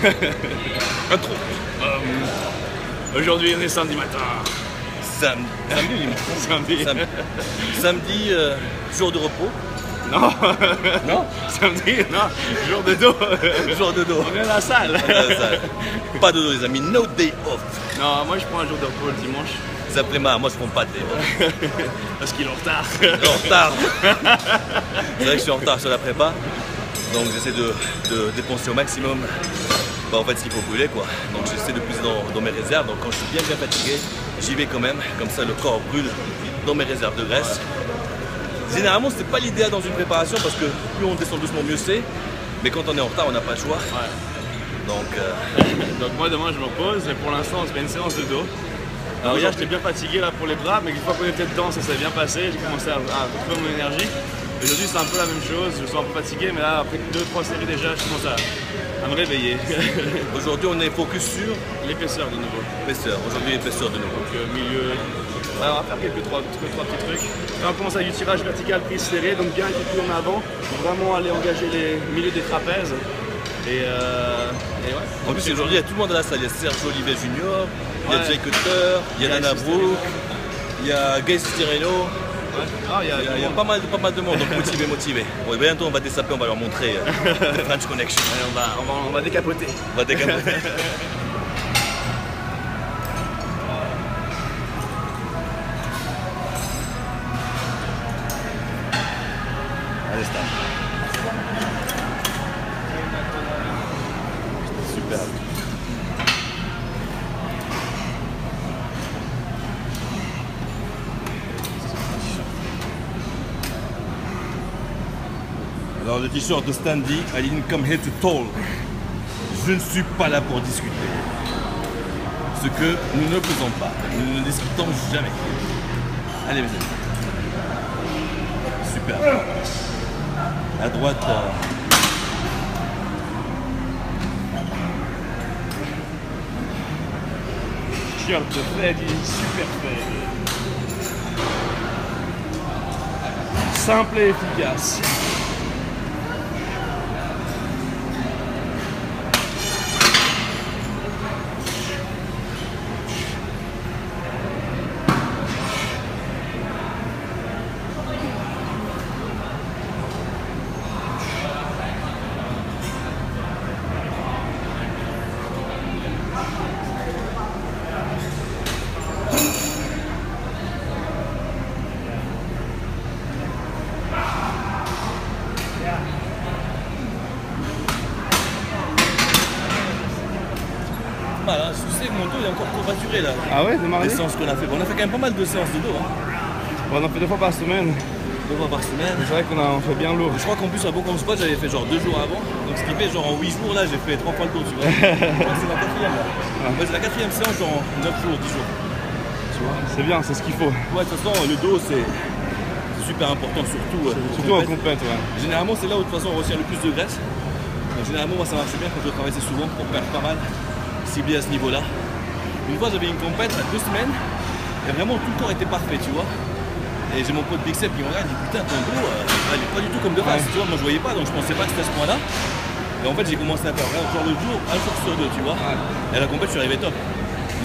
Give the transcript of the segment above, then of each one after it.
Pas trop. Aujourd'hui, on est samedi matin. Samedi. Samedi, jour de repos. Non. Non. Samedi, non. Jour de dos. Jour de dos. On est à la salle. Pas de dos les amis, no day off. Non, moi je prends un jour de repos le dimanche. Vous appelez moi je prends pas de day off. Parce qu'il est en retard. En retard. C'est vrai que je suis en retard sur la prépa. Donc j'essaie de dépenser au maximum en fait ce qu'il faut brûler quoi. Donc j'essaie de puiser dans mes réserves. Donc quand je suis bien fatigué, j'y vais quand même. Comme ça le corps brûle dans mes réserves de graisse. Généralement c'est pas l'idéal dans une préparation parce que plus on descend doucement mieux c'est. Mais quand on est en retard on n'a pas le choix. Ouais. Donc moi demain je me repose et pour l'instant on se fait une séance de dos. Alors hier j'étais bien fatigué là pour les bras, mais une fois qu'on était dedans ça s'est bien passé, j'ai commencé à retrouver mon énergie. Aujourd'hui c'est un peu la même chose, je suis un peu fatigué, mais là après 2-3 séries déjà je commence à me réveiller. Aujourd'hui on est focus sur l'épaisseur de nouveau. L'épaisseur, aujourd'hui l'épaisseur de nouveau. Donc milieu, ouais, on va faire trois petits trucs. Là on commence avec du tirage vertical prise serrée, donc bien écouter en avant, vraiment aller engager les milieux des trapèzes. Et ouais. En plus aujourd'hui il y a tout le monde à la salle, il y a Sergio Olivier Junior, il y a Jay Cutter, il y a Nana Brooke, il y a Gay Stireno. Ouais. Il y a pas mal de monde, donc motivé. Bon, bientôt on va désaper, on va leur montrer le French Connection. Allez, on va décapoter. On va décapoter. Allez, start. Super. Alors le t-shirt de Standy, I didn't come here to talk. Je ne suis pas là pour discuter. Ce que nous ne faisons pas. Nous ne discutons jamais. Allez mes amis. Super. À droite. T-shirt de Freddy, super Freddy. Simple et efficace. Voilà, je sais que mon dos il est encore courbaturé là. Ah ouais, démarré. Les séances qu'on a fait. Bon, on a fait quand même pas mal de séances de dos. Hein. Bon, on en fait 2 fois par semaine. 2 fois par semaine. C'est vrai qu'on fait bien lourd. Je crois qu'en plus à Bocom Squat j'avais fait genre 2 jours avant. Donc ce qui fait genre en 8 jours là j'ai fait 3 fois le dos tu vois. C'est la 4e là. Ouais, c'est la 4e séance genre en 9 jours, 10 jours. Tu vois. C'est bien, c'est ce qu'il faut. Ouais, de toute façon le dos c'est super important surtout. Surtout en compète, ouais. Généralement c'est là où de toute façon on retient le plus de graisse. Donc, généralement moi ça marche bien quand je travaille assez souvent pour perdre pas mal. Ciblé à ce niveau là. Une fois j'avais une compète à 2 semaines et vraiment tout le corps était parfait tu vois. Et j'ai mon pote Bixep qui me regarde et dit putain ton dos il est pas du tout comme de face tu vois, moi je voyais pas donc je pensais pas que c'était à ce point là. Et en fait j'ai commencé à faire genre le jour, un jour sur 2 tu vois. Et à la compète je suis arrivé top.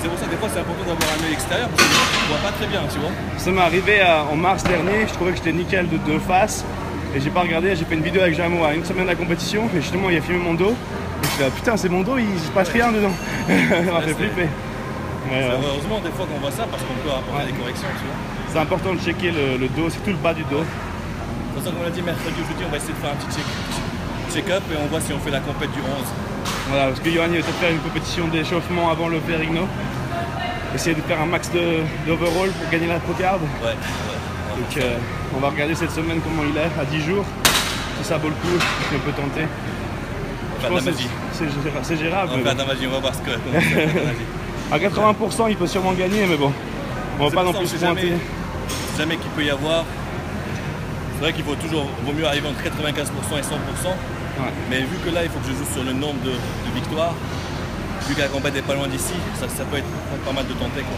C'est pour ça que des fois c'est important d'avoir un œil extérieur parce que je vois pas très bien tu vois. Ça m'est arrivé en mars dernier, je trouvais que j'étais nickel de face. Et j'ai pas regardé, j'ai fait une vidéo avec Jamo à 1 semaine de la compétition et justement il a filmé mon dos. Et je suis là putain c'est mon dos, il se passe rien dedans. Ça m'a fait flipper. Heureusement des fois qu'on voit ça parce qu'on peut apporter des corrections tu vois. C'est important de checker le dos, c'est tout le bas du dos. De toute façon comme on l'a dit mercredi ou jeudi on va essayer de faire un petit check-up et on voit si on fait la compète du 11. Voilà, parce que Yoann il va peut-être faire une compétition d'échauffement avant le Perigno. Essayer de faire un max d'overall pour gagner la pro-card. Ouais. Donc on va regarder cette semaine comment il est à 10 jours. Si ça vaut le coup, si on peut tenter. On va faire de la magie. C'est gérable. On va faire de la magie, on va voir ce que à 80% il peut sûrement gagner mais bon. On va pas non plus se pointer. Jamais qu'il peut y avoir. C'est vrai qu'il vaut mieux arriver entre 95% et 100%. Ouais. Mais vu que là il faut que je joue sur le nombre de victoires, vu que la compète n'est pas loin d'ici, ça peut être pas mal de tenter quoi.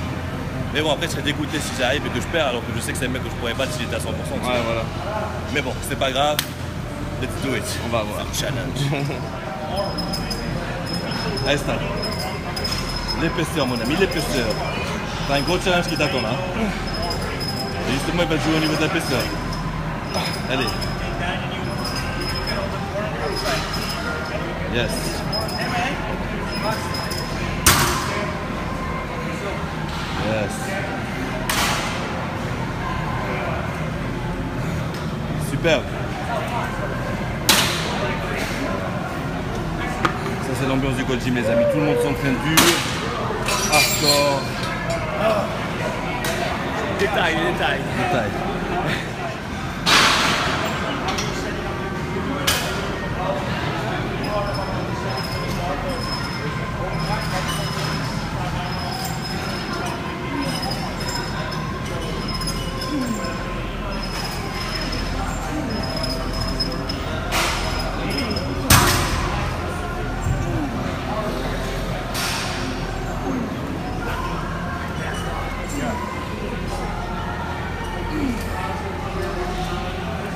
Mais bon après je serais dégoûté si j'arrive et que je perds alors que je sais que c'est un mec que je pourrais battre s'il était à 100%. Ouais, voilà. Mais bon, c'est pas grave. Let's do it. On va voir. Challenge. Allez, Stan. L'épaisseur, mon ami, l'épaisseur. T'as un gros challenge qui t'attend là. Et justement, il va jouer au niveau de l'épaisseur. Allez. Yes. Yes. Superbe. Ça c'est l'ambiance du Gold Gym les amis. Tout le monde s'entraîne dur. Hardcore. Détail. Détail.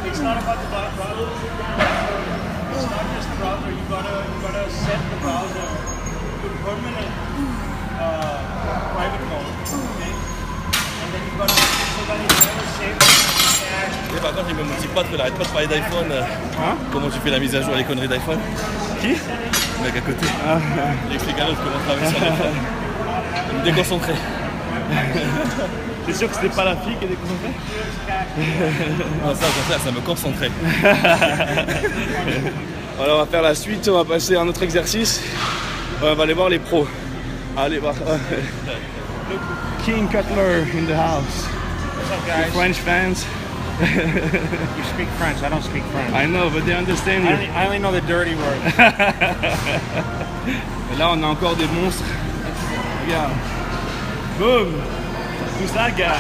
It's not about the browser. It's not just the browser. You gotta set the browser to permanent private mode. Okay? And then you gotta make it so that it never saves cache. Et par contre, il me motive pas, tu n'arrêtes pas de parler d'iPhone. Comment tu fais la mise à jour à les conneries d'iPhone? Qui? Le mec à côté. Il explique à l'autre comment travailler sur l'iPhone. Il me déconcentrait. T'es sûr que c'était pas la fille qui est déconcentrée? Non, ça au contraire, ça me concentrait. Alors on va faire la suite, on va passer à un autre exercice. On va aller voir les pros. Allez voir. King Cutler in the house. What's up, guys? French fans. You speak French. I don't speak French. I know, but they understand you. I only know the dirty words. Et là on a encore des monstres. Regarde. Boom. Who's that guy?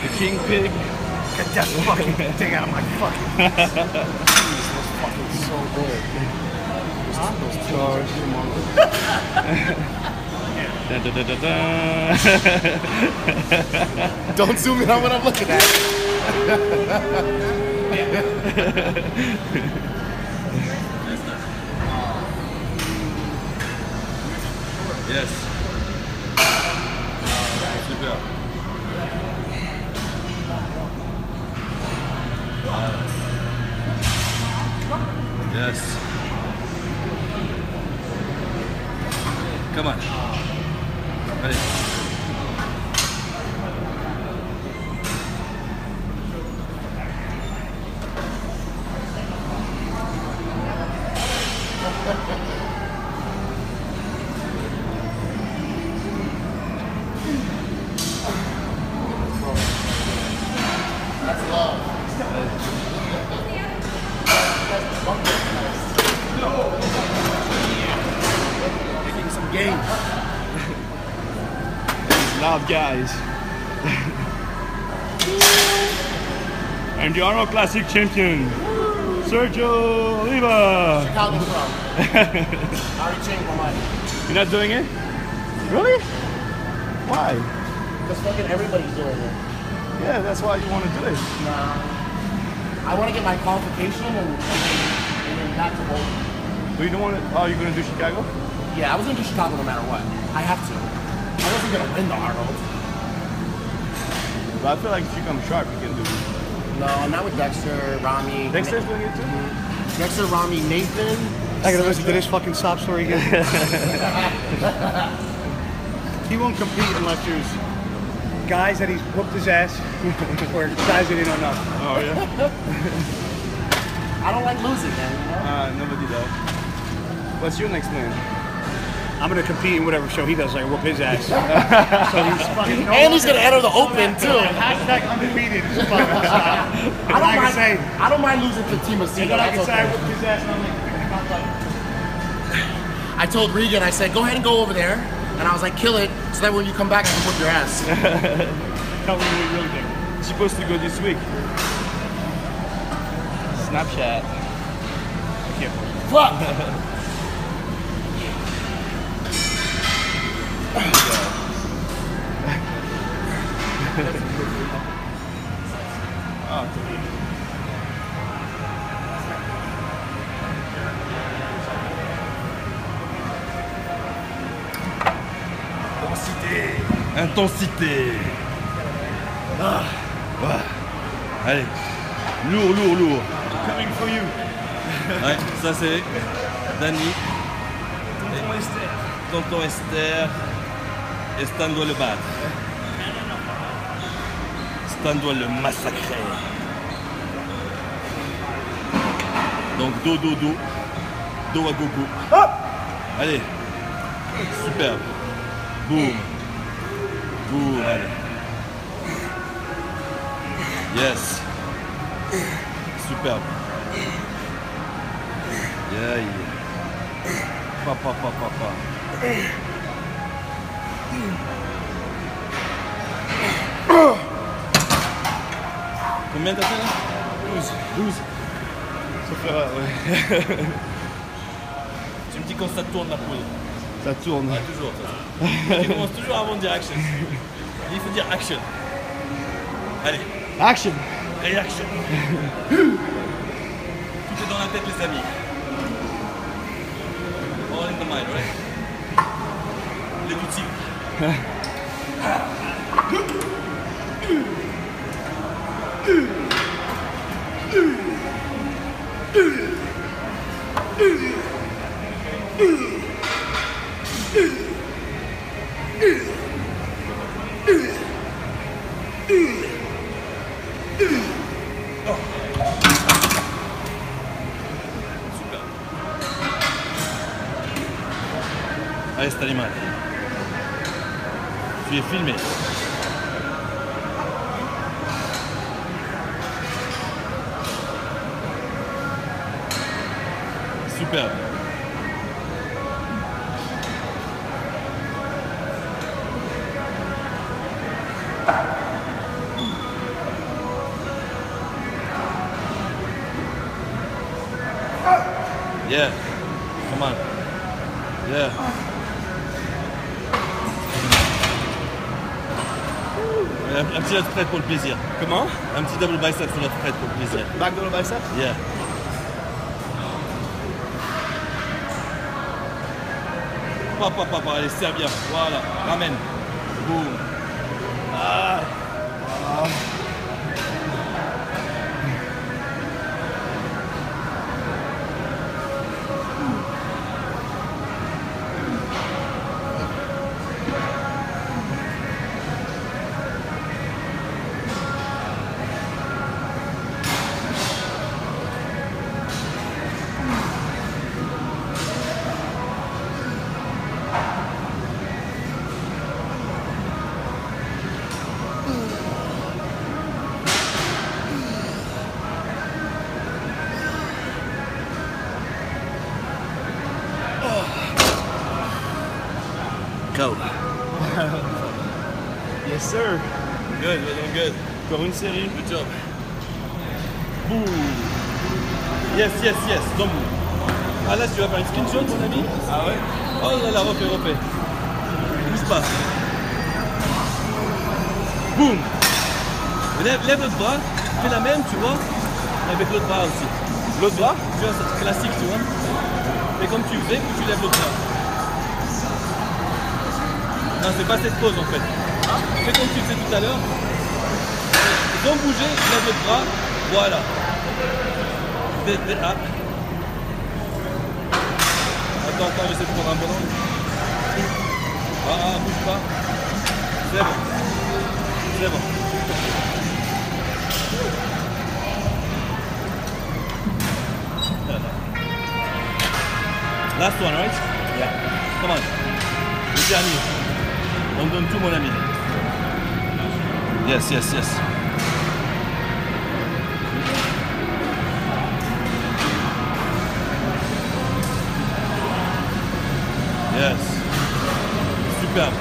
The King Pig. Get that fucking thing out of my fucking. This was fucking so good. Those stars. Da, da, da, da, da. Don't zoom in on what I'm looking at. Yes. Super. Yes. Come on. Allez. Taking some game. These loud guys. And the Arnold Classic champion, Sergio Oliva. Chicago from. I already changed my mind. You're not doing it? Really? Why? Because fucking everybody's doing it. Yeah, that's why you want to do it. Nah. I want to get my qualification and then back to Boulder. But you don't want to. Oh, you're going to do Chicago? Yeah, I was gonna do Chicago no matter what. I have to. I wasn't gonna win the Arnold. But I feel like if you come sharp, you can do it. No, I'm not with Dexter, Rami. Dexter's doing it too? Dexter, Rami, Nathan. I gotta listen to this fucking sob story again. He won't compete unless there's guys that he's whooped his ass or guys that he don't know. Oh, yeah? I don't like losing, man. You know? Nobody does. What's your next plan? I'm gonna compete in whatever show he does, like whoop his ass. So he's fucking. And he's gonna enter the Open too. Hashtag undefeated. Just fucking stop. I don't mind losing to Team of C. And then I That's can say I okay. whooped his ass and I'm like, I told Regan, I said, go ahead and go over there. And I was like, kill it, so that when you come back, I can whip your ass. tell me what you really think. Supposed to go this week. Snapchat. Fuck! Intensité. Ah. Allez. Lourd, lourd, lourd. Coming for you. Ouais, ça c'est Dani. Tonton Esther. Et Stan doit le battre. Stan doit le massacrer. Donc dos, dos, dos. Dos à gogo. Allez. Superbe. Boum. Boum, allez. Yes. Superbe. Yeah, yeah. Papa, papa, papa. Combien t'as fait là? 12. Ça fera, ouais. Tu me dis quand ça tourne la poule. Ça tourne. Ouais, toujours. Tu commences toujours avant de dire action. Il faut dire action. Allez, Action. réaction. Tout est dans la tête les amis. All in the mind, right? Les outils. Allez, cet animal. Tu es filmé. Superbe. Yeah. Come on. Yeah. Un petit spread pour le plaisir. Comment? Un petit double bicep sur notre spread pour le plaisir. Back dans le bicep? Yeah. Papa, papa, allez, serre bien. Voilà, ramène. Boum. Ah. Go. Yes sir. Good, you're doing good. Encore une série. Good job. Boum. Yes, yes, yes. Donc, ah là, tu vas faire une screenshot, mon ami? Ah ouais? Oh là là, refais, refais. Bouge pas. Boum. Lève l'autre bras. Fais la même, tu vois, avec l'autre bras aussi. L'autre bras? Tu vois, c'est classique, tu vois. Et comme tu fais, puis tu lèves l'autre bras. Non, c'est pas cette pose en fait. Fais comme tu le faisais tout à l'heure. Sans bouger, lève l'autre bras. Voilà. Ah. Attends, j'essaie de prendre un bon angle. Ah, bouge pas. C'est bon. C'est bon. Last one, right? Yeah. Come on. Le dernier. On donne tout, mon ami. Yes, yes, yes. Yes. Superbe.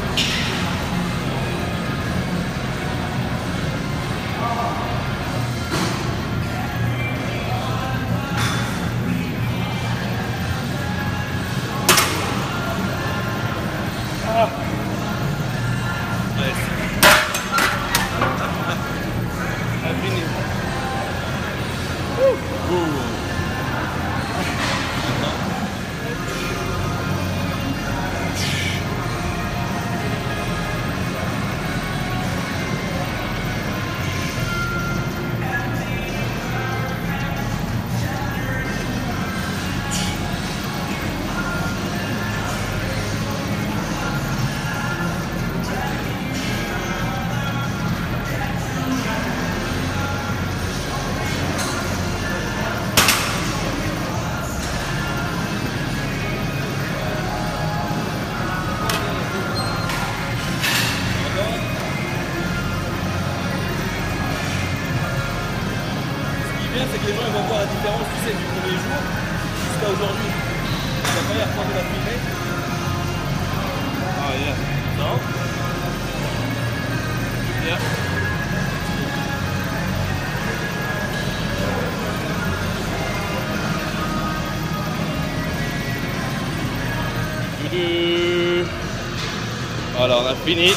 ça aujourd'hui. C'est la première fois de la filmer. Oh yeah. Non? Yeah. Voilà, on a fini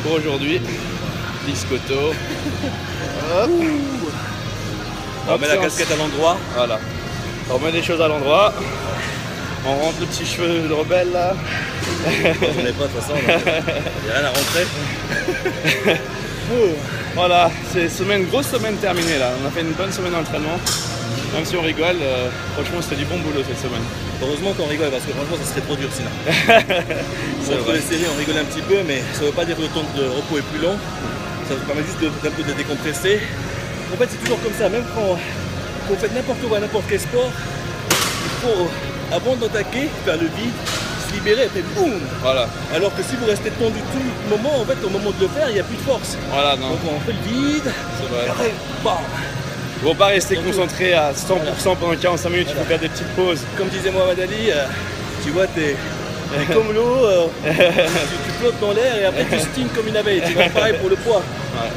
pour aujourd'hui. Biscotto. Hop. On met la casquette à l'endroit. Voilà. On remet les choses à l'endroit. On rentre le petit cheveu de rebelle là. J'en ai pas de toute façon, il n'y a rien à rentrer. Voilà, c'est grosse semaine terminée là. On a fait une bonne semaine d'entraînement. Même si on rigole, franchement c'était du bon boulot cette semaine. Heureusement qu'on rigole parce que franchement ça serait trop dur sinon. Entre les séries on rigole un petit peu mais ça ne veut pas dire que le temps de repos est plus long. Ça vous permet juste d'un peu de décompresser. En fait c'est toujours comme ça, même quand vous faites n'importe quoi, n'importe quel sport, il faut avant d'attaquer, faire le vide, se libérer et puis boum. Voilà. Alors que si vous restez tendu tout le moment, en fait au moment de le faire il n'y a plus de force. Voilà, non. Donc on fait le vide, C'est vrai. et après bam. Il ne faut pas rester concentré à 100% pendant 45 minutes, il faut faire des petites pauses. Comme disait Mohamed Ali, tu vois, t'es comme l'eau, tu flottes dans l'air et après tu stings comme une abeille. Tu vas pareil pour le poids. Ouais.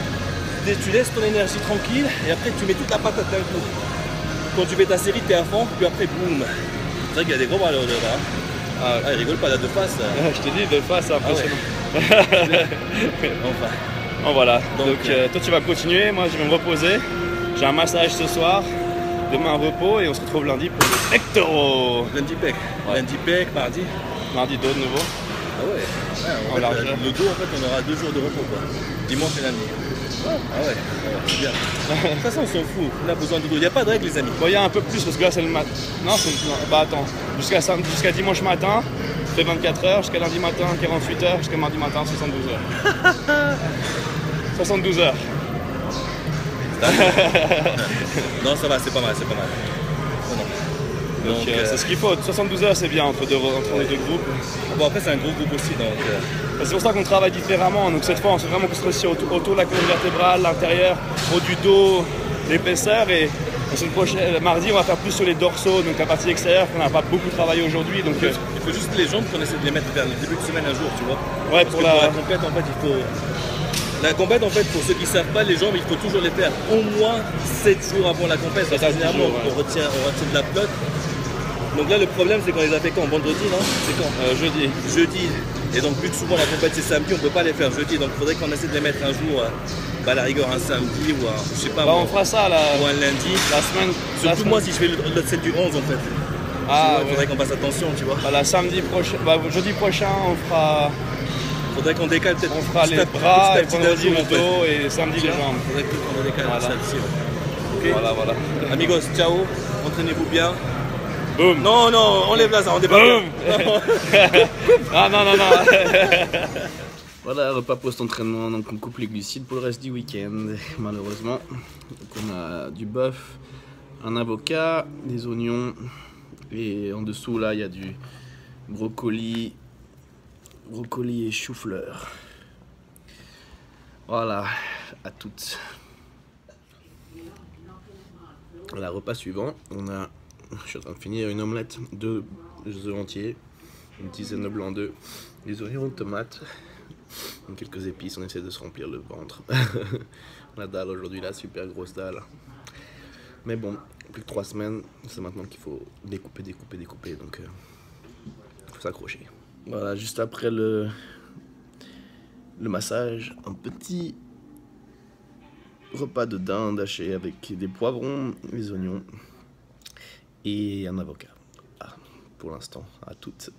Tu laisses ton énergie tranquille et après tu mets toute la patate d'un coup. Quand tu fais ta série, t'es à fond, puis après boum. C'est vrai qu'il y a des gros ballons là. Ah, Ah, il rigole pas là de face. je te dis, de face, c'est impressionnant. Enfin, Bon, voilà, Donc, donc toi tu vas continuer, moi je vais me reposer. J'ai un massage ce soir, demain un repos et on se retrouve lundi pour le pectoraux. lundi pec. Ouais. Lundi pec, mardi. Mardi dos de nouveau. Ah ouais. En En fait, largeur. le dos, en fait, on aura 2 jours de repos quoi. Dimanche et lundi. Ah ouais, c'est bien. De toute façon, on s'en fout. On a besoin de dos. Il n'y a pas de règle, les amis. Bon, il y a un peu plus parce que là c'est le matin. Non, c'est le. Bah attends, jusqu'à dimanche matin, c'est 24 heures, jusqu'à lundi matin, 48 heures, jusqu'à mardi matin, 72 heures. 72 heures. Non, ça va, c'est pas mal, c'est pas mal. Non, non. Donc c'est ce qu'il faut. 72 heures c'est bien entre les deux groupes. Bon, après, c'est un gros groupe aussi, donc. C'est pour ça qu'on travaille différemment. Donc cette fois, on s'est vraiment concentré autour de la colonne vertébrale, l'intérieur, au du dos, l'épaisseur. Et la semaine prochaine, mardi, on va faire plus sur les dorsaux, donc la partie extérieure qu'on n'a pas beaucoup travaillé aujourd'hui. Donc Il faut juste les jambes qu'on essaie de les mettre vers le début de semaine un jour, tu vois. ouais, Parce pour que la. compète, en fait, il faut. La compète, en fait, pour ceux qui ne savent pas, les jambes, il faut toujours les faire au moins 7 jours avant la compète. Parce que 7 généralement, jours, ouais. on retient de la flotte. Donc là, le problème, c'est qu'on les a fait quand? Vendredi, non? C'est quand? Jeudi. Jeudi. Et donc, vu que souvent la compète c'est samedi, on ne peut pas les faire jeudi. Donc, il faudrait qu'on essaie de les mettre un jour, à la rigueur, un samedi ou un, je sais pas, Bah, moi, on fera ça la ou un lundi. semaine. Surtout moi, si je fais celle du 11, en fait. Ah, Il faudrait qu'on fasse attention, tu vois. Voilà, samedi prochain, jeudi prochain, on fera Faudrait qu'on décale peut-être. on fera petit les à petit, bras, petit à et petit vendredi d'un le jour, en fait. dos et samedi les jambes. Faudrait qu'on décale Voilà. celle-ci. Ouais. Ok. Voilà. Amigos, ciao. Entraînez-vous bien. Boum. Non, non, enlève là, ça, on débat. Boum. Ah non. Voilà, repas post-entraînement, donc on coupe les glucides pour le reste du week-end, malheureusement. Donc on a du bœuf, un avocat, des oignons, et en dessous là il y a du brocoli et chou-fleur. Voilà, à toutes. Voilà, repas suivant, je suis en train de finir une omelette, 2 œufs entiers, une dizaine de blancs d'œufs, des oignons, de tomates, quelques épices, on essaie de se remplir le ventre. La dalle aujourd'hui, la super grosse dalle. Mais bon, plus que 3 semaines, c'est maintenant qu'il faut découper, donc il faut s'accrocher. Voilà, juste après le massage, un petit repas de dinde haché avec des poivrons, des oignons et un avocat. Ah, pour l'instant, à toutes.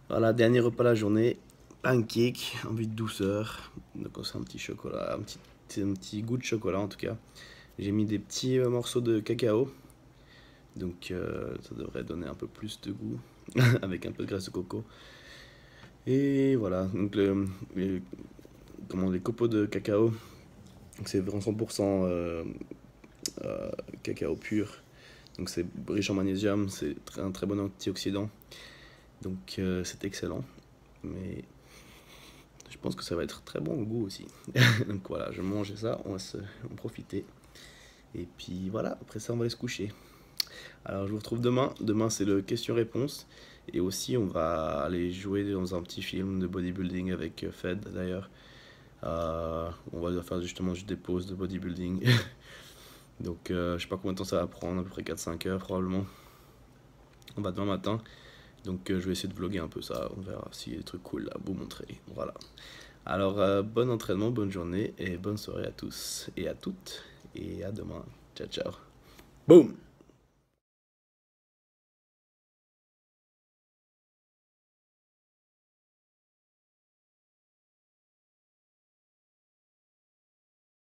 Voilà, dernier repas de la journée, pancake, envie de douceur. Donc c'est un petit chocolat, un petit goût de chocolat en tout cas. J'ai mis des petits morceaux de cacao. Donc ça devrait donner un peu plus de goût avec un peu de graisse de coco. Et voilà, donc les copeaux de cacao, c'est vraiment 100% cacao pur. Donc c'est riche en magnésium, c'est un très bon antioxydant. Donc c'est excellent. Mais je pense que ça va être très bon au goût aussi. Donc voilà, je mange ça, on va en profiter. Et puis voilà, après ça on va aller se coucher. Alors je vous retrouve demain. Demain c'est le question-réponse. Et aussi on va aller jouer dans un petit film de bodybuilding avec Fed d'ailleurs. On va faire justement juste des pauses de bodybuilding. Donc je sais pas combien de temps ça va prendre, à peu près 4-5 heures probablement. On va demain matin. Donc je vais essayer de vlogger un peu ça, on verra s'il y a des trucs cool à vous montrer. Voilà. Alors bon entraînement, bonne journée et bonne soirée à tous et à toutes. Et à demain. Ciao ciao. Boom!